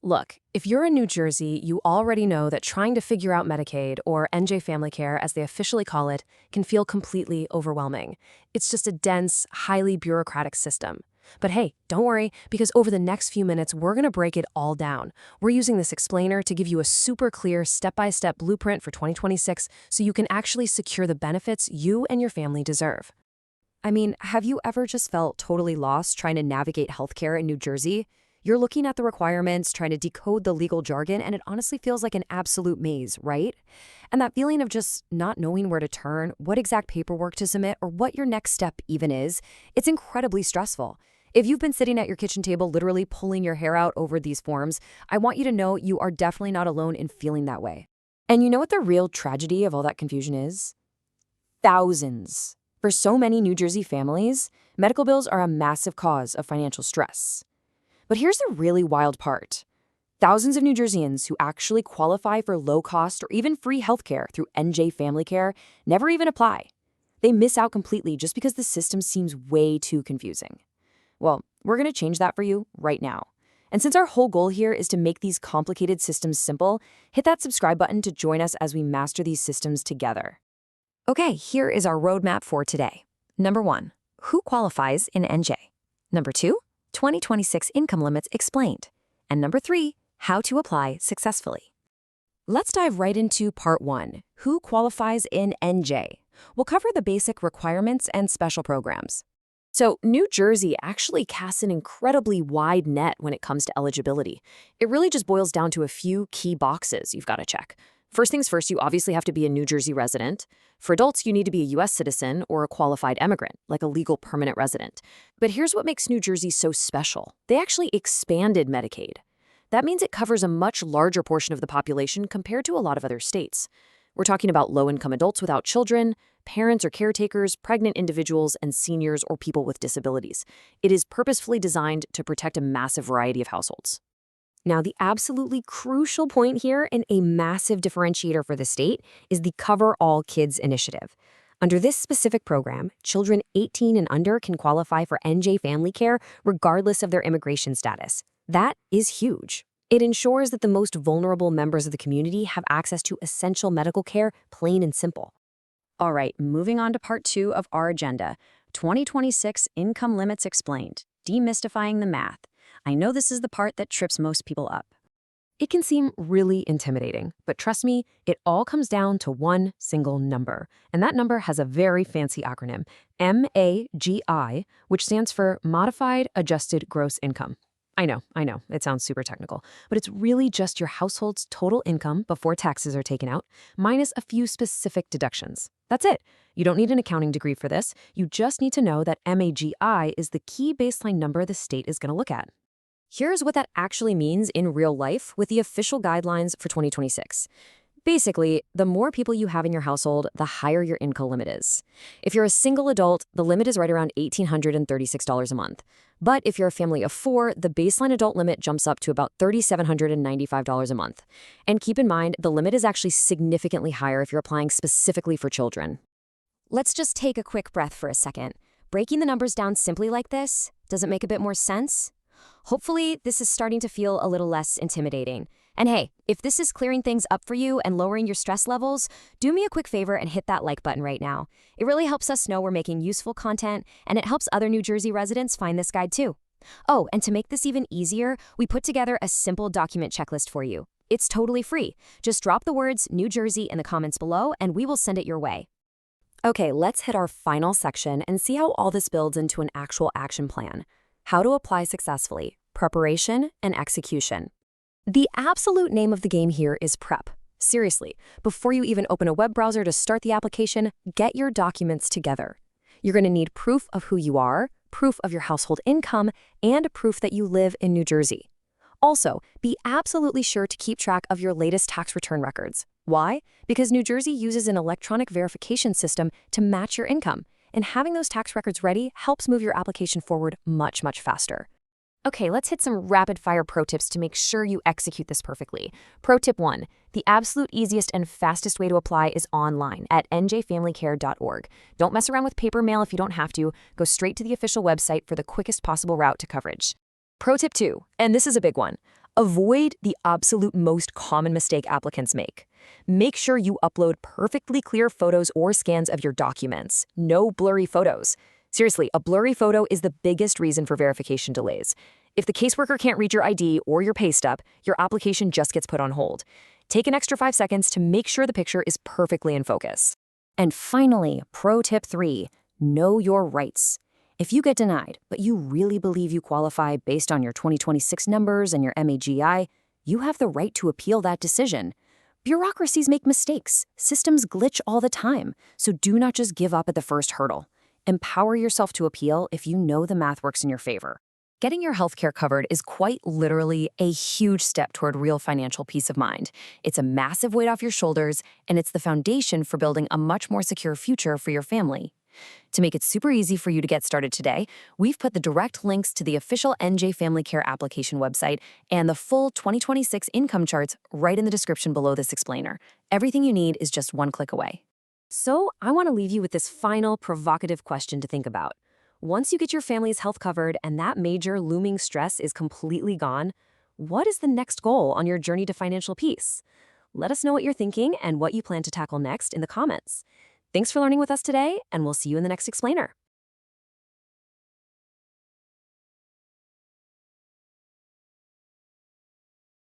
Look, if you're in New Jersey, you already know that trying to figure out Medicaid, or NJ FamilyCare as they officially call it, can feel completely overwhelming. It's just a dense, highly bureaucratic system. But hey, don't worry, because over the next few minutes, we're going to break it all down. We're using this explainer to give you a super clear step-by-step blueprint for 2026 so you can actually secure the benefits you and your family deserve. I mean, have you ever just felt totally lost trying to navigate healthcare in New Jersey? You're looking at the requirements, trying to decode the legal jargon, and it honestly feels like an absolute maze, right? And that feeling of just not knowing where to turn, what exact paperwork to submit, or what your next step even is, it's incredibly stressful. If you've been sitting at your kitchen table literally pulling your hair out over these forms, I want you to know you are definitely not alone in feeling that way. And you know what the real tragedy of all that confusion is? Thousands. For so many New Jersey families, medical bills are a massive cause of financial stress. But here's the really wild part. Thousands of New Jerseyans who actually qualify for low-cost or even free healthcare through NJ FamilyCare never even apply. They miss out completely just because the system seems way too confusing. Well, we're going to change that for you right now. And since our whole goal here is to make these complicated systems simple, hit that subscribe button to join us as we master these systems together. Okay, here is our roadmap for today. Number 1, who qualifies in NJ? Number 2, 2026 income limits explained. And number 3, how to apply successfully. Let's dive right into part 1, who qualifies in NJ. We'll cover the basic requirements and special programs. So New Jersey actually casts an incredibly wide net when it comes to eligibility. It really just boils down to a few key boxes you've got to check. First things first, you obviously have to be a New Jersey resident. For adults, you need to be a U.S. citizen or a qualified immigrant, like a legal permanent resident. But here's what makes New Jersey so special. They actually expanded Medicaid. That means it covers a much larger portion of the population compared to a lot of other states. We're talking about low-income adults without children, parents or caretakers, pregnant individuals, and seniors or people with disabilities. It is purposefully designed to protect a massive variety of households. Now, the absolutely crucial point here and a massive differentiator for the state is the Cover All Kids initiative. Under this specific program, children 18 and under can qualify for NJ FamilyCare regardless of their immigration status. That is huge. It ensures that the most vulnerable members of the community have access to essential medical care, plain and simple. All right, moving on to part 2 of our agenda, 2026 income limits explained, demystifying the math. I know this is the part that trips most people up. It can seem really intimidating, but trust me, it all comes down to one single number. And that number has a very fancy acronym, MAGI, which stands for Modified Adjusted Gross Income. I know, it sounds super technical, but it's really just your household's total income before taxes are taken out, minus a few specific deductions. That's it. You don't need an accounting degree for this. You just need to know that MAGI is the key baseline number the state is going to look at. Here's what that actually means in real life with the official guidelines for 2026. Basically, the more people you have in your household, the higher your income limit is. If you're a single adult, the limit is right around $1,836 a month. But if you're a family of 4, the baseline adult limit jumps up to about $3,795 a month. And keep in mind, the limit is actually significantly higher if you're applying specifically for children. Let's just take a quick breath for a second. Breaking the numbers down simply like this, does it make a bit more sense? Hopefully, this is starting to feel a little less intimidating. And hey, if this is clearing things up for you and lowering your stress levels, do me a quick favor and hit that like button right now. It really helps us know we're making useful content, and it helps other New Jersey residents find this guide too. Oh, and to make this even easier, we put together a simple document checklist for you. It's totally free. Just drop the words New Jersey in the comments below, and we will send it your way. Okay, let's hit our final section and see how all this builds into an actual action plan. How to apply successfully, preparation and execution. The absolute name of the game here is prep. Seriously, before you even open a web browser to start the application, get your documents together. You're going to need proof of who you are, proof of your household income, and proof that you live in New Jersey. Also, be absolutely sure to keep track of your latest tax return records. Why? Because New Jersey uses an electronic verification system to match your income, and having those tax records ready helps move your application forward much, much faster. Okay, let's hit some rapid-fire pro tips to make sure you execute this perfectly. Pro tip 1, the absolute easiest and fastest way to apply is online at njfamilycare.org. Don't mess around with paper mail if you don't have to. Go straight to the official website for the quickest possible route to coverage. Pro tip 2, and this is a big one. Avoid the absolute most common mistake applicants make. Make sure you upload perfectly clear photos or scans of your documents. No blurry photos. Seriously, a blurry photo is the biggest reason for verification delays. If the caseworker can't read your ID or your pay stub, your application just gets put on hold. Take an extra 5 seconds to make sure the picture is perfectly in focus. And finally, pro tip 3, know your rights. If you get denied, but you really believe you qualify based on your 2026 numbers and your MAGI, you have the right to appeal that decision. Bureaucracies make mistakes. Systems glitch all the time. So do not just give up at the first hurdle. Empower yourself to appeal if you know the math works in your favor. Getting your healthcare covered is quite literally a huge step toward real financial peace of mind. It's a massive weight off your shoulders, and it's the foundation for building a much more secure future for your family. To make it super easy for you to get started today, we've put the direct links to the official NJ FamilyCare application website and the full 2026 income charts right in the description below this explainer. Everything you need is just one click away. So, I want to leave you with this final provocative question to think about. Once you get your family's health covered and that major looming stress is completely gone, what is the next goal on your journey to financial peace? Let us know what you're thinking and what you plan to tackle next in the comments. Thanks for learning with us today, and we'll see you in the next explainer.